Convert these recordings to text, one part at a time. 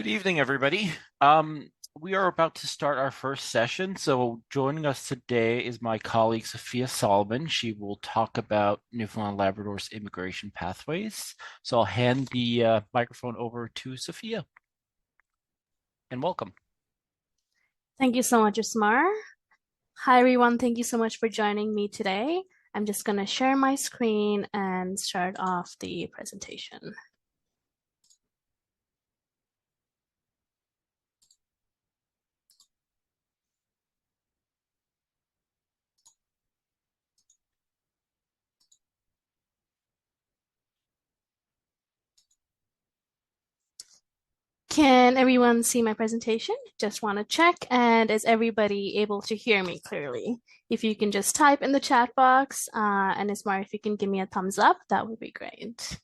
Good evening, everybody. We are about to start our first session. So joining us today is my colleague, Sophia Solomon. She will talk about Newfoundland Labrador's immigration pathways. So I'll hand the microphone over to Sophia, and welcome. Thank you so much, Usmar. Hi, everyone. Thank you so much for joining me today. I'm just going to share my screen and start off the presentation. Can everyone see my presentation? Just want to check. And is everybody able to hear me clearly? If you can just type in the chat box, and Ismar, if you can give me a thumbs up, that would be great.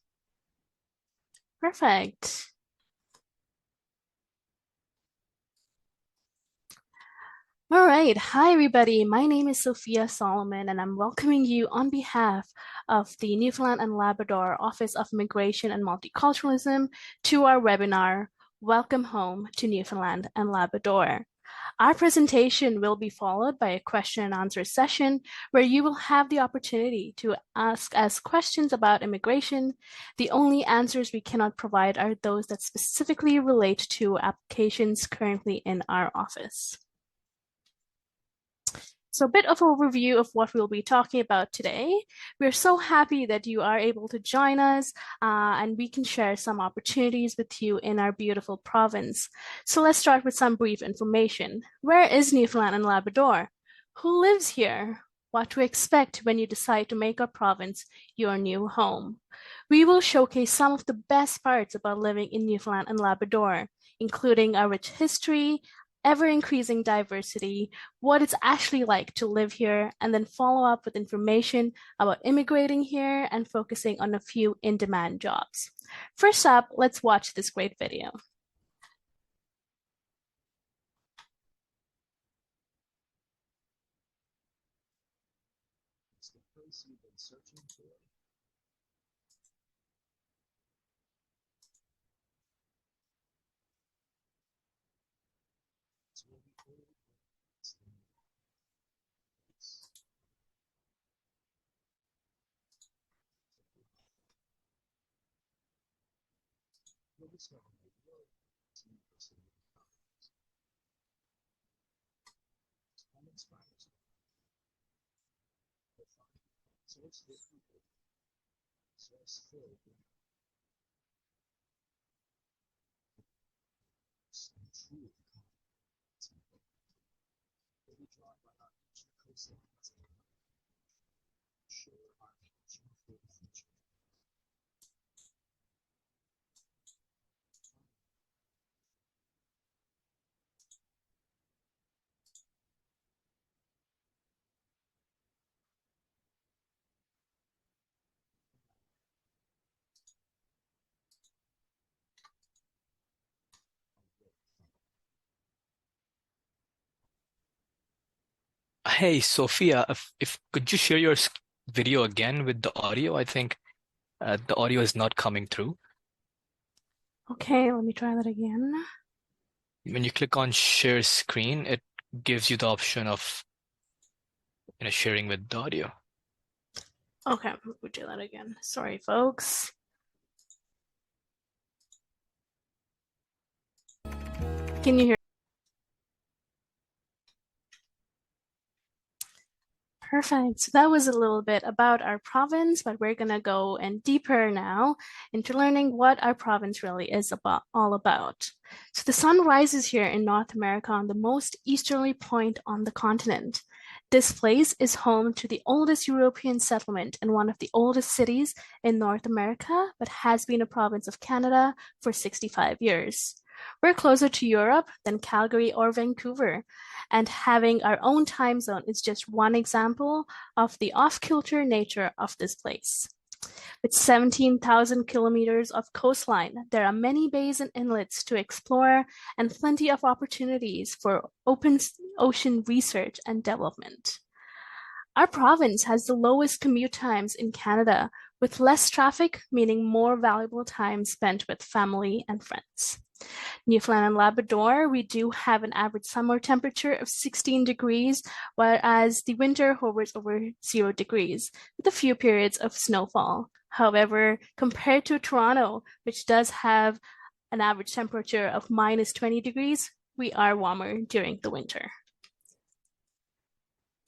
Perfect. All right. Hi, everybody. My name is Sophia Solomon, and I'm welcoming you on behalf of the Newfoundland and Labrador Office of Immigration and Multiculturalism to our webinar, Welcome Home to Newfoundland and Labrador. Our presentation will be followed by a question and answer session where you will have the opportunity to ask us questions about immigration. The only answers we cannot provide are those that specifically relate to applications currently in our office. So a bit of overview of what we'll be talking about today. We're so happy that you are able to join us and we can share some opportunities with you in our beautiful province. So let's start with some brief information. Where is Newfoundland and Labrador? Who lives here? What to expect when you decide to make our province your new home. We will showcase some of the best parts about living in Newfoundland and Labrador, including our rich history, ever-increasing diversity, what it's actually like to live here, and then follow up with information about immigrating here and focusing on a few in-demand jobs. First up, let's watch this great video. Hey, Sophia, if could you share your video again with the audio? I think the audio is not coming through. Okay, let me try that again. When you click on share screen, it gives you the option of sharing with the audio. Okay, we'll do that again. Sorry, folks. Can you hear? Perfect. So that was a little bit about our province, but we're going to go in deeper now into learning what our province really is all about. So the sun rises here in North America on the most easterly point on the continent. This place is home to the oldest European settlement and one of the oldest cities in North America, but has been a province of Canada for 65 years. We're closer to Europe than Calgary or Vancouver, and having our own time zone is just one example of the off-kilter nature of this place. With 17,000 kilometers of coastline, there are many bays and inlets to explore and plenty of opportunities for open ocean research and development. Our province has the lowest commute times in Canada, with less traffic, meaning more valuable time spent with family and friends. Newfoundland and Labrador, we do have an average summer temperature of 16 degrees, whereas the winter hovers over 0 degrees, with a few periods of snowfall. However, compared to Toronto, which does have an average temperature of minus 20 degrees, we are warmer during the winter.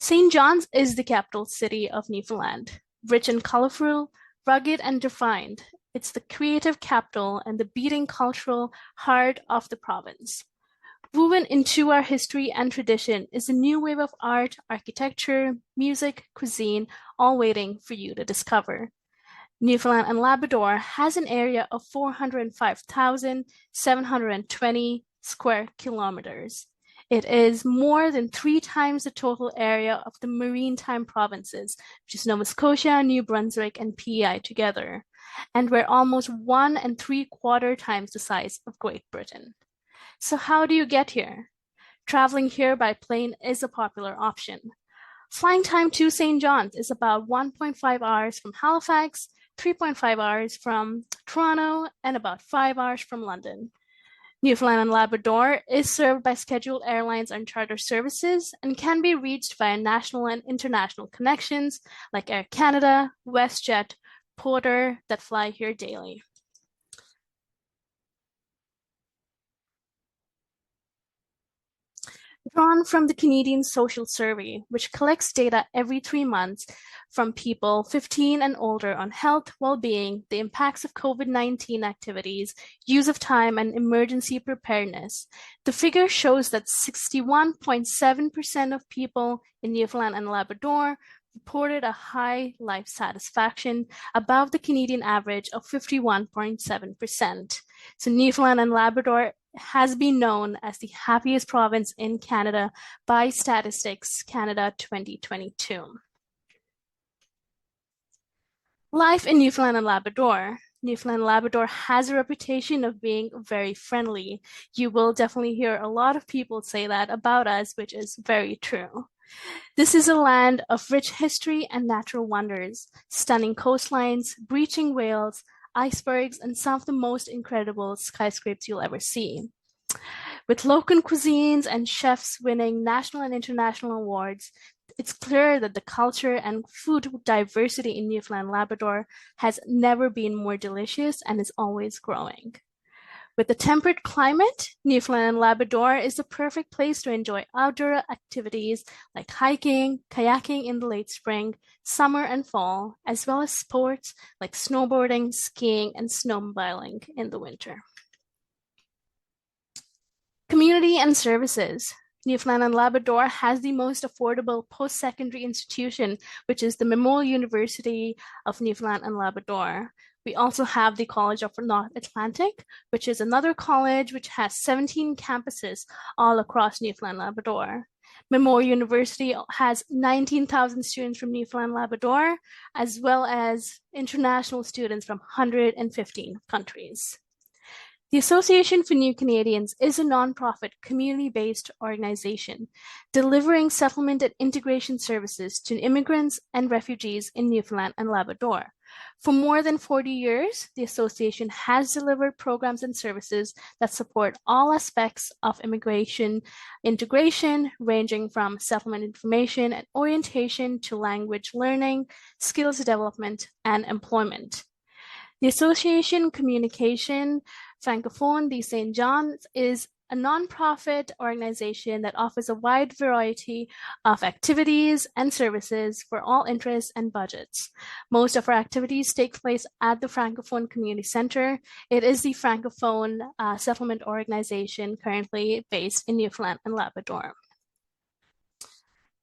St. John's is the capital city of Newfoundland. Rich and colorful, rugged and refined, it's the creative capital and the beating cultural heart of the province. Woven into our history and tradition is a new wave of art, architecture, music, cuisine, all waiting for you to discover. Newfoundland and Labrador has an area of 405,720 square kilometers. It is more than 3 times the total area of the Maritime provinces, which is Nova Scotia, New Brunswick, and PEI together, and we're almost 1 3/4 times the size of Great Britain. So how do you get here? Traveling here by plane is a popular option. Flying time to St. John's is about 1.5 hours from Halifax, 3.5 hours from Toronto, and about 5 hours from London. Newfoundland and Labrador is served by scheduled airlines and charter services and can be reached via national and international connections like Air Canada, WestJet, Porter that fly here daily. Drawn from the Canadian Social Survey, which collects data every 3 months from people 15 and older on health, well-being, the impacts of COVID-19 activities, use of time, and emergency preparedness. The figure shows that 61.7% of people in Newfoundland and Labrador reported a high life satisfaction, above the Canadian average of 51.7%. So Newfoundland and Labrador has been known as the happiest province in Canada by Statistics Canada 2022. Life in Newfoundland and Labrador. Newfoundland and Labrador has a reputation of being very friendly. You will definitely hear a lot of people say that about us, which is very true. This is a land of rich history and natural wonders, stunning coastlines, breaching whales, icebergs, and some of the most incredible skyscrapers you'll ever see. With local cuisines and chefs winning national and international awards, it's clear that the culture and food diversity in Newfoundland and Labrador has never been more delicious and is always growing. With the temperate climate, Newfoundland and Labrador is the perfect place to enjoy outdoor activities like hiking, kayaking in the late spring, summer, and fall, as well as sports like snowboarding, skiing, and snowmobiling in the winter. Community and services. Newfoundland and Labrador has the most affordable post-secondary institution, which is the Memorial University of Newfoundland and Labrador. We also have the College of North Atlantic, which is another college which has 17 campuses all across Newfoundland and Labrador. Memorial University has 19,000 students from Newfoundland and Labrador, as well as international students from 115 countries. The Association for New Canadians is a nonprofit, community-based organization delivering settlement and integration services to immigrants and refugees in Newfoundland and Labrador. For more than 40 years, the association has delivered programs and services that support all aspects of immigration integration, ranging from settlement information and orientation to language learning, skills development, and employment. The Association Communication Francophone de St. John's is a nonprofit organization that offers a wide variety of activities and services for all interests and budgets. Most of our activities take place at the Francophone Community Center. It is the Francophone settlement organization currently based in Newfoundland and Labrador.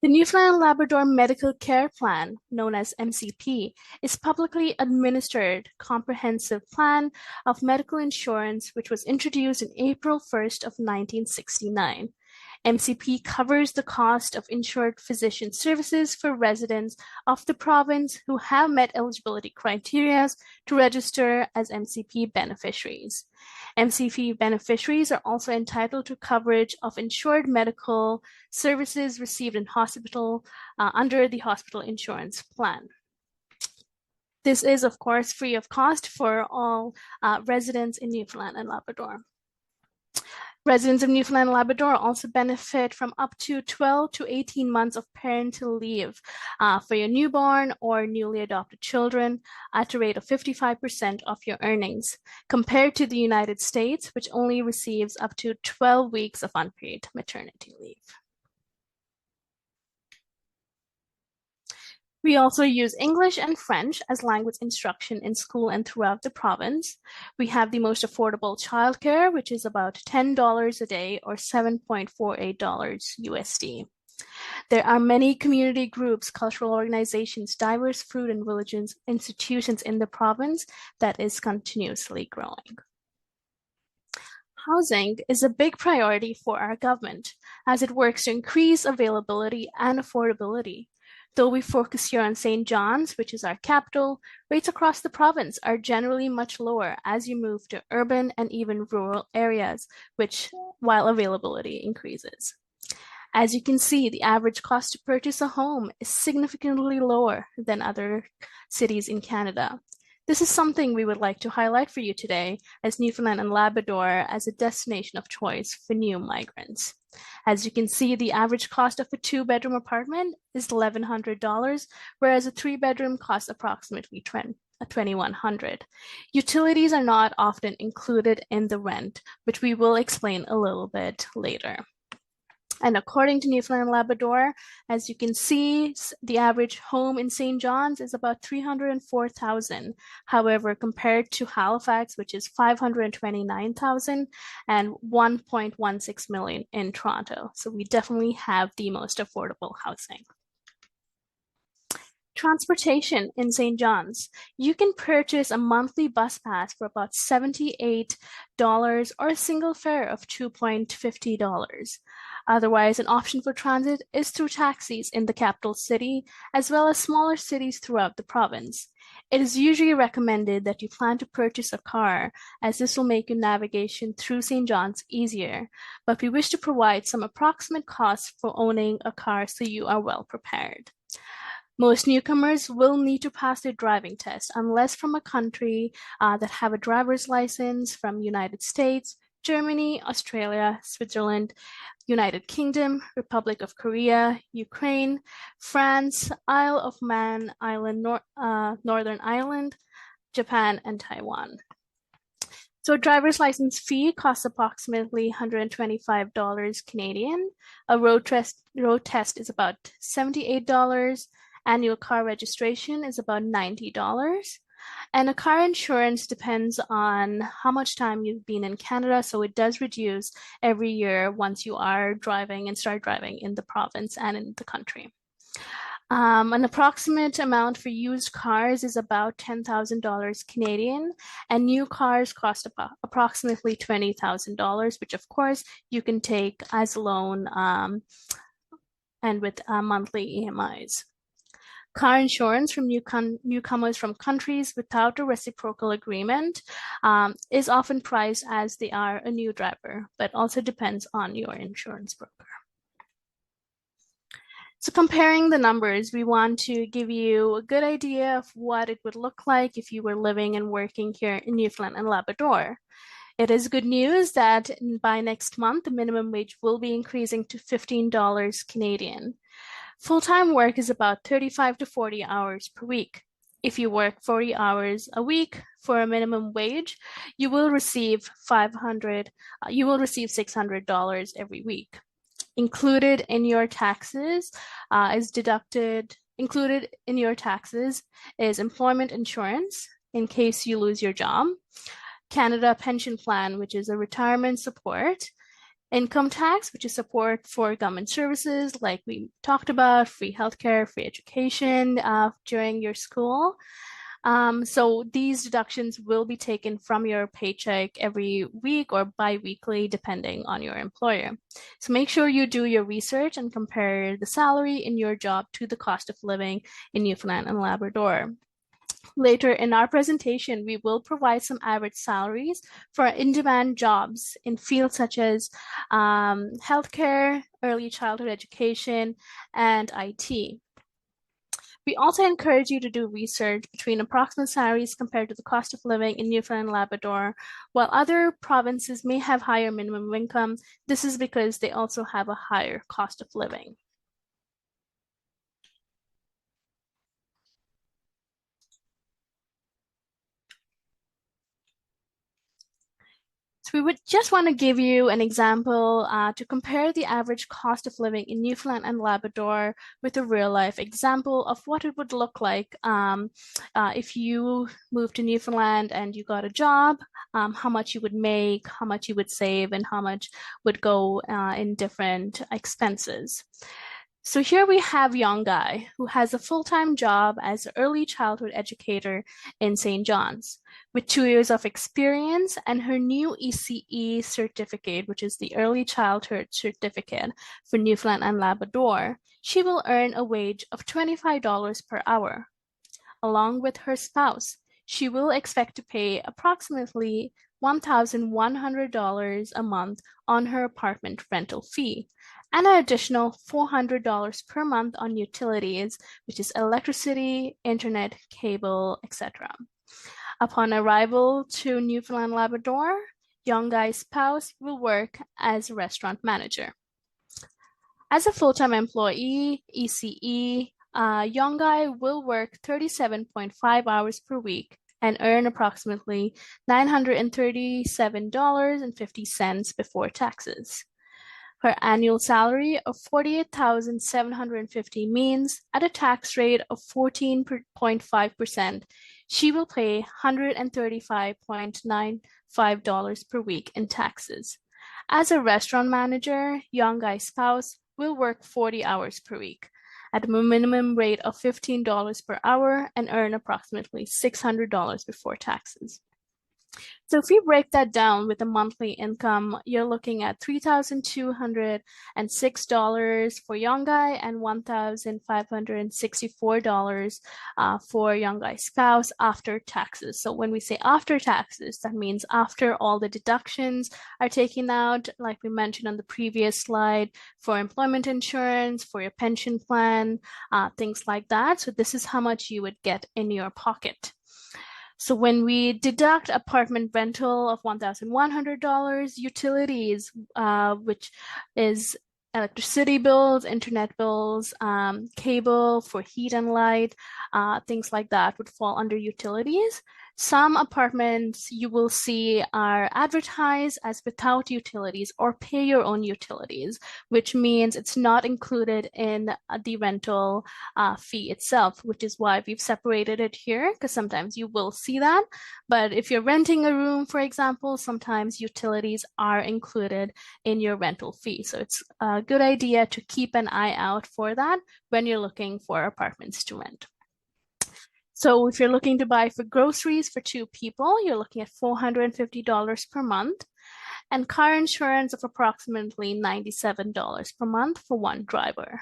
The Newfoundland and Labrador Medical Care Plan, known as MCP, is a publicly administered comprehensive plan of medical insurance which was introduced in April 1st of 1969. MCP covers the cost of insured physician services for residents of the province who have met eligibility criteria to register as MCP beneficiaries. MCP beneficiaries are also entitled to coverage of insured medical services received in hospital under the hospital insurance plan. This is, of course, free of cost for all residents in Newfoundland and Labrador. Residents of Newfoundland and Labrador also benefit from up to 12 to 18 months of parental leave for your newborn or newly adopted children at a rate of 55% of your earnings, compared to the United States, which only receives up to 12 weeks of unpaid maternity leave. We also use English and French as language instruction in school and throughout the province. We have the most affordable childcare, which is about $10 a day or $7.48 USD. There are many community groups, cultural organizations, diverse food and religions institutions in the province that is continuously growing. Housing is a big priority for our government as it works to increase availability and affordability. Though we focus here on St. John's, which is our capital, rates across the province are generally much lower as you move to urban and even rural areas, while availability increases. As you can see, the average cost to purchase a home is significantly lower than other cities in Canada. This is something we would like to highlight for you today as Newfoundland and Labrador as a destination of choice for new migrants. As you can see, the average cost of a 2-bedroom apartment is $1,100, whereas a 3-bedroom costs approximately $2,100. Utilities are not often included in the rent, which we will explain a little bit later. And according to Newfoundland and Labrador, as you can see, the average home in St. John's is about $304,000. However, compared to Halifax, which is $529,000 and $1.16 million in Toronto. So we definitely have the most affordable housing. Transportation in St. John's. You can purchase a monthly bus pass for about $78 or a single fare of $2.50. Otherwise, an option for transit is through taxis in the capital city, as well as smaller cities throughout the province. It is usually recommended that you plan to purchase a car, as this will make your navigation through St. John's easier, but we wish to provide some approximate costs for owning a car so you are well prepared. Most newcomers will need to pass their driving test unless from a country that have a driver's license from United States, Germany, Australia, Switzerland, United Kingdom, Republic of Korea, Ukraine, France, Isle of Man Island, Northern Ireland, Japan, and Taiwan. So a driver's license fee costs approximately $125 Canadian. A road test is about $78. Annual car registration is about $90. And a car insurance depends on how much time you've been in Canada, so it does reduce every year once you are driving and start driving in the province and in the country. An approximate amount for used cars is about $10,000 Canadian, and new cars cost approximately $20,000, which of course you can take as a loan and with monthly EMIs. Car insurance from newcomers from countries without a reciprocal agreement is often priced as they are a new driver, but also depends on your insurance broker. So comparing the numbers, we want to give you a good idea of what it would look like if you were living and working here in Newfoundland and Labrador. It is good news that by next month, the minimum wage will be increasing to $15 Canadian. Full-time work is about 35 to 40 hours per week. If you work 40 hours a week for a minimum wage, you will receive $600 every week. Included in your taxes is employment insurance in case you lose your job, Canada Pension Plan, which is a retirement support, income tax, which is support for government services like we talked about, free healthcare, free education during your school. So these deductions will be taken from your paycheck every week or bi-weekly, depending on your employer. So make sure you do your research and compare the salary in your job to the cost of living in Newfoundland and Labrador. Later in our presentation, we will provide some average salaries for in-demand jobs in fields such as healthcare, early childhood education, and IT. We also encourage you to do research between approximate salaries compared to the cost of living in Newfoundland and Labrador. While other provinces may have higher minimum income, this is because they also have a higher cost of living. So we would just want to give you an example to compare the average cost of living in Newfoundland and Labrador with a real life example of what it would look like if you moved to Newfoundland and you got a job, how much you would make, how much you would save, and how much would go in different expenses. So here we have young guy who has a full-time job as an early childhood educator in St. John's with 2 years of experience and her new ECE certificate, which is the Early Childhood Certificate for Newfoundland and Labrador. She will earn a wage of $25 per hour. Along with her spouse, she will expect to pay approximately $1,100 a month on her apartment rental fee, and an additional $400 per month on utilities, which is electricity, internet, cable, etc. Upon arrival to Newfoundland Labrador, young guy's spouse will work as a restaurant manager. As a full-time employee, ECE, young guy will work 37.5 hours per week and earn approximately $937.50 before taxes. Her annual salary of $48,750 means at a tax rate of 14.5%, she will pay $135.95 per week in taxes. As a restaurant manager, young guy's spouse will work 40 hours per week at a minimum rate of $15 per hour and earn approximately $600 before taxes. So if we break that down with a monthly income, you're looking at $3,206 for young guy and $1,564 for young guy's spouse after taxes. So when we say after taxes, that means after all the deductions are taken out, like we mentioned on the previous slide, for employment insurance, for your pension plan, things like that. So this is how much you would get in your pocket. So when we deduct apartment rental of $1,100, utilities, which is electricity bills, internet bills, cable for heat and light, things like that would fall under utilities. Some apartments you will see are advertised as without utilities or pay your own utilities, which means it's not included in the rental fee itself, which is why we've separated it here, because sometimes you will see that. But if you're renting a room, for example, sometimes utilities are included in your rental fee. So it's a good idea to keep an eye out for that when you're looking for apartments to rent. So if you're looking to buy for groceries for 2 people, you're looking at $450 per month, and car insurance of approximately $97 per month for 1 driver.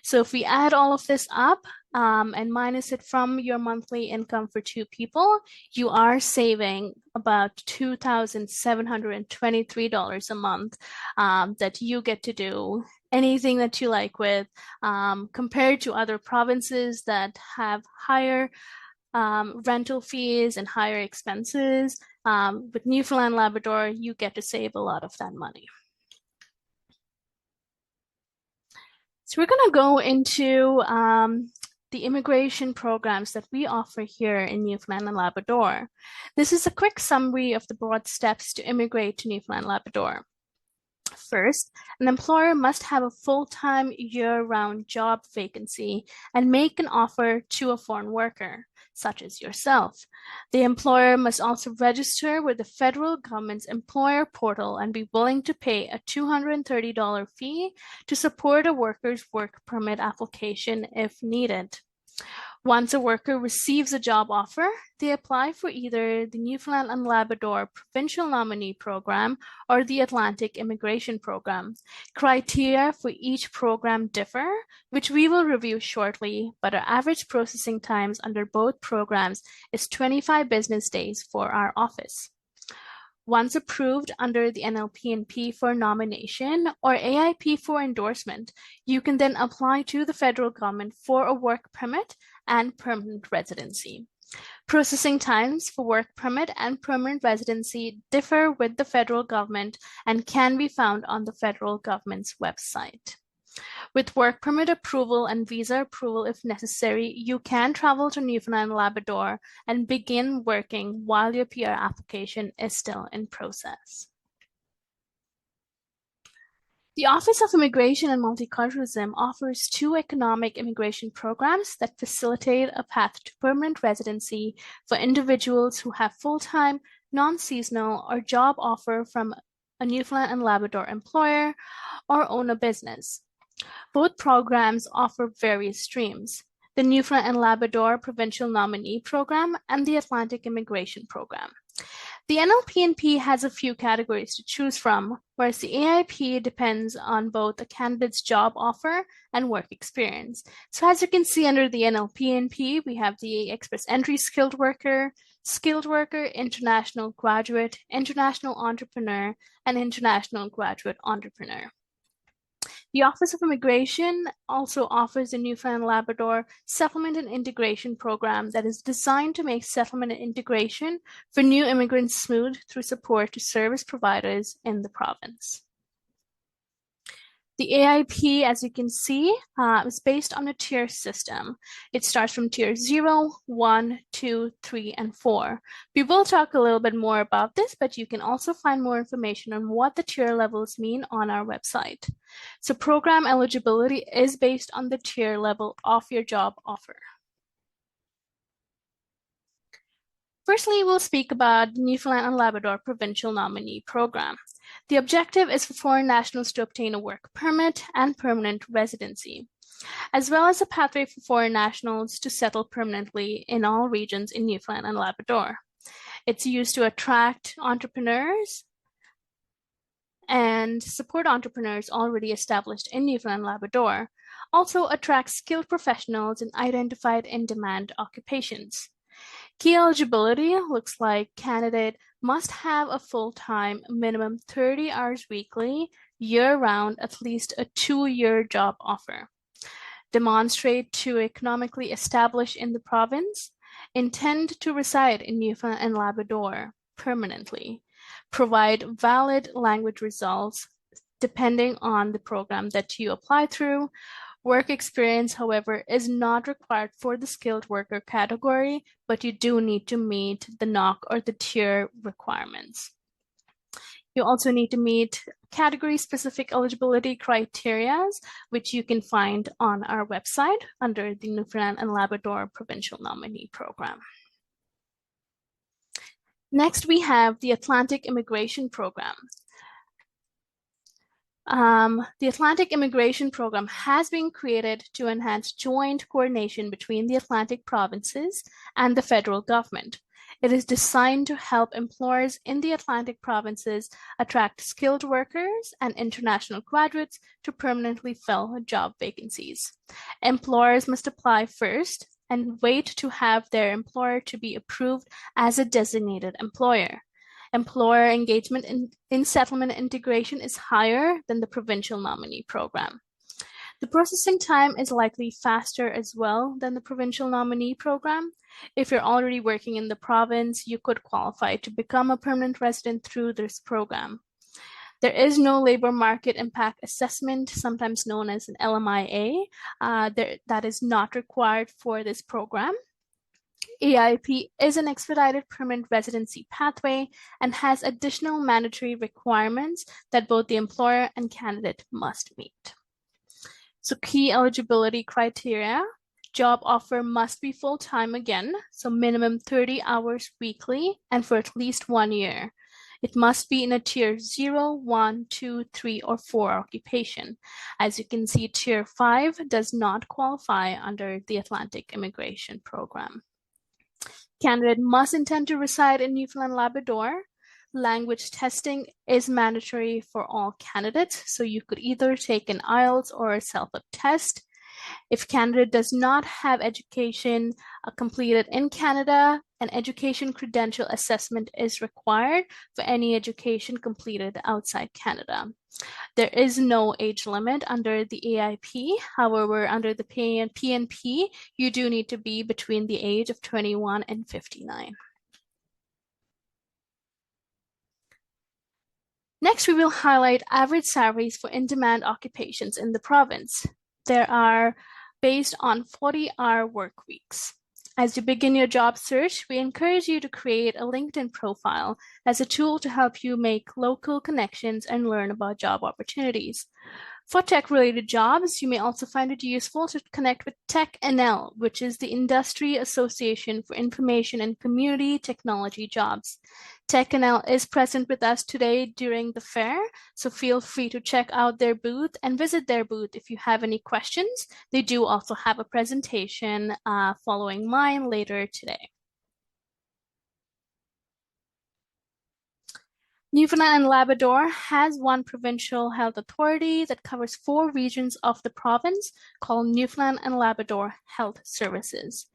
So if we add all of this up and minus it from your monthly income for 2 people, you are saving about $2,723 a month that you get to do anything that you like with, compared to other provinces that have higher rental fees and higher expenses. With Newfoundland Labrador, you get to save a lot of that money. So we're going to go into the immigration programs that we offer here in Newfoundland and Labrador. This is a quick summary of the broad steps to immigrate to Newfoundland and Labrador. First, an employer must have a full-time year-round job vacancy and make an offer to a foreign worker, such as yourself. The employer must also register with the federal government's employer portal and be willing to pay a $230 fee to support a worker's work permit application if needed. Once a worker receives a job offer, they apply for either the Newfoundland and Labrador Provincial Nominee Program or the Atlantic Immigration Program. Criteria for each program differ, which we will review shortly, but our average processing times under both programs is 25 business days for our office. Once approved under the NLP&P for nomination or AIP for endorsement, you can then apply to the federal government for a work permit and permanent residency. Processing times for work permit and permanent residency differ with the federal government and can be found on the federal government's website. With work permit approval and visa approval if necessary, you can travel to Newfoundland and Labrador and begin working while your PR application is still in process. The Office of Immigration and Multiculturalism offers 2 economic immigration programs that facilitate a path to permanent residency for individuals who have full-time, non-seasonal, or job offer from a Newfoundland and Labrador employer or own a business. Both programs offer various streams: the Newfoundland and Labrador Provincial Nominee Program and the Atlantic Immigration Program. The NLPNP has a few categories to choose from, whereas the AIP depends on both a candidate's job offer and work experience. So as you can see under the NLPNP, we have the Express Entry Skilled Worker, International Graduate, International Entrepreneur, and International Graduate Entrepreneur. The Office of Immigration also offers a Newfoundland and Labrador Settlement and Integration Program that is designed to make settlement and integration for new immigrants smooth through support to service providers in the province. The AIP, as you can see, is based on a tier system. It starts from tier 0, 1, 2, 3, and 4. We will talk a little bit more about this, but you can also find more information on what the tier levels mean on our website. So program eligibility is based on the tier level of your job offer. Firstly, we'll speak about the Newfoundland and Labrador Provincial Nominee Program. The objective is for foreign nationals to obtain a work permit and permanent residency, as well as a pathway for foreign nationals to settle permanently in all regions in Newfoundland and Labrador. It's used to attract entrepreneurs and support entrepreneurs already established in Newfoundland and Labrador, also attract skilled professionals in identified in-demand occupations. Key eligibility looks like candidate must have a full-time, minimum 30 hours weekly, year-round, at least a 2-year job offer. Demonstrate to economically establish in the province, intend to reside in Newfoundland and Labrador permanently, provide valid language results depending on the program that you apply through. Work experience, however, is not required for the skilled worker category, but you do need to meet the NOC or the tier requirements. You also need to meet category-specific eligibility criteria, which you can find on our website under the Newfoundland and Labrador Provincial Nominee Program. Next, we have the Atlantic Immigration Program. The Atlantic Immigration Program has been created to enhance joint coordination between the Atlantic provinces and the federal government. It is designed to help employers in the Atlantic provinces attract skilled workers and international graduates to permanently fill job vacancies. Employers must apply first and wait to have their employer to be approved as a designated employer. Employer engagement in settlement integration is higher than the provincial nominee program. The processing time is likely faster as well than the provincial nominee program. If you're already working in the province, you could qualify to become a permanent resident through this program. There is no labor market impact assessment, sometimes known as an LMIA, that is not required for this program. AIP is an expedited permanent residency pathway and has additional mandatory requirements that both the employer and candidate must meet. So key eligibility criteria: job offer must be full-time again, so minimum 30 hours weekly and for at least 1 year. It must be in a tier 0, 1, 2, 3, or 4 occupation. As you can see, tier 5 does not qualify under the Atlantic Immigration Program. Candidate must intend to reside in Newfoundland and Labrador. Language testing is mandatory for all candidates, so you could either take an IELTS or a self-up test. If candidate does not have education completed in Canada, An education credential assessment is required for any education completed outside Canada. There is no age limit under the AIP. However, under the PNP, you do need to be between the age of 21 and 59. Next, we will highlight average salaries for in-demand occupations in the province. There are based on 40-hour work weeks. As you begin your job search, we encourage you to create a LinkedIn profile as a tool to help you make local connections and learn about job opportunities. For tech-related jobs, you may also find it useful to connect with TechNL, which is the Industry Association for Information and Community Technology Jobs. TechNL is present with us today during the fair, so feel free to check out their booth and visit their booth if you have any questions. They do also have a presentation following mine later today. Newfoundland and Labrador has one provincial health authority that covers 4 regions of the province called Newfoundland and Labrador Health Services.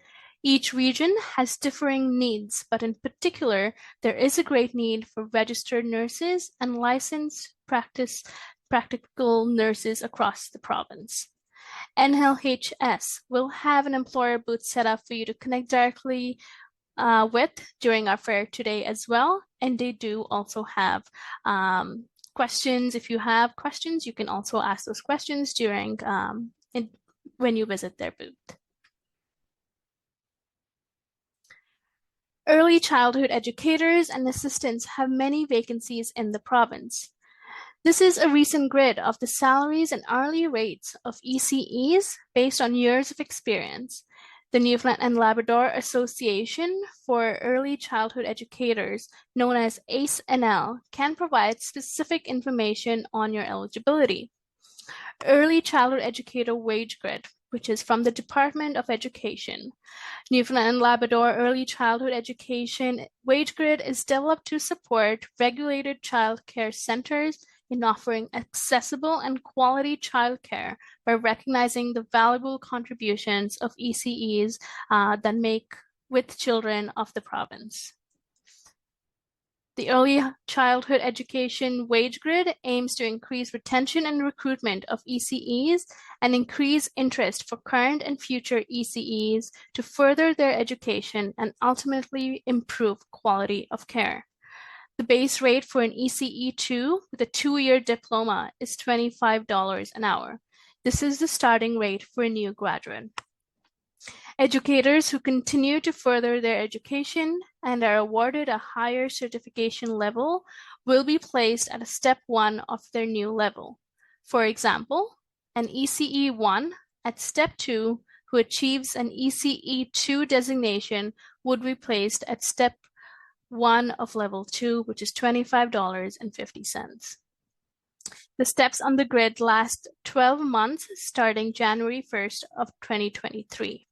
Each region has differing needs, but in particular, there is a great need for registered nurses and licensed practical nurses across the province. NLHS will have an employer booth set up for you to connect directly with during our fair today as well. And they do also have questions. If you have questions, you can also ask those questions during when you visit their booth. Early childhood educators and assistants have many vacancies in the province. This is a recent grid of the salaries and hourly rates of ECEs based on years of experience. The Newfoundland and Labrador Association for Early Childhood Educators, known as ACE-NL, can provide specific information on your eligibility. Early Childhood Educator Wage Grid, which is from the Department of Education. Newfoundland and Labrador Early Childhood Education Wage Grid is developed to support regulated child care centers in offering accessible and quality childcare by recognizing the valuable contributions of ECEs that make with children of the province. The Early Childhood Education Wage Grid aims to increase retention and recruitment of ECEs and increase interest for current and future ECEs to further their education and ultimately improve quality of care. The base rate for an ECE2 with a 2-year diploma is $25 an hour. This is the starting rate for a new graduate. Educators who continue to further their education and are awarded a higher certification level will be placed at a step 1 of their new level. For example, an ECE1 at step 2 who achieves an ECE2 designation would be placed at step 1 of level 2, which is $25.50. The steps on the grid last 12 months starting January 1st of 2023.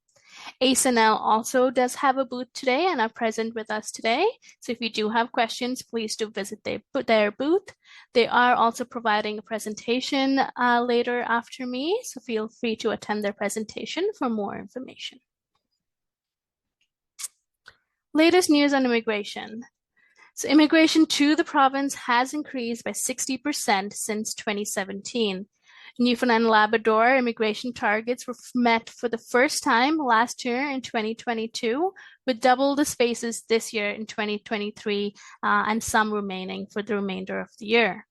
ACE-NL also does have a booth today and are present with us today. So if you do have questions, please do visit their booth. They are also providing a presentation later after me, so feel free to attend their presentation for more information. Latest news on immigration. So immigration to the province has increased by 60% since 2017. Newfoundland and Labrador immigration targets were met for the first time last year in 2022, with double the spaces this year in 2023 and some remaining for the remainder of the year.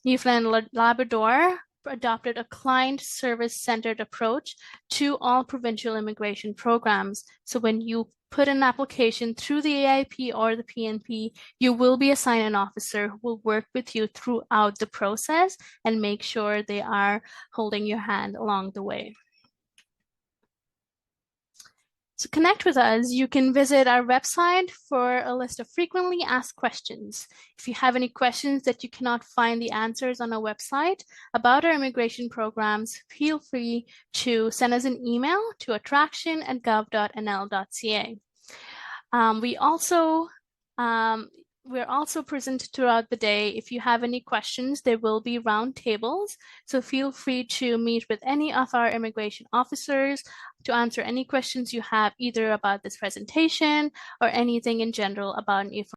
Newfoundland and Labrador adopted a client service-centered approach to all provincial immigration programs. So when you put an application through the AIP or the PNP, you will be assigned an officer who will work with you throughout the process and make sure they are holding your hand along the way. To connect with us, you can visit our website for a list of frequently asked questions. If you have any questions that you cannot find the answers on our website about our immigration programs, feel free to send us an email to attraction@gov.nl.ca. We also We're also present throughout the day. If you have any questions, there will be round tables. So feel free to meet with any of our immigration officers to answer any questions you have either about this presentation or anything in general about Newfoundland.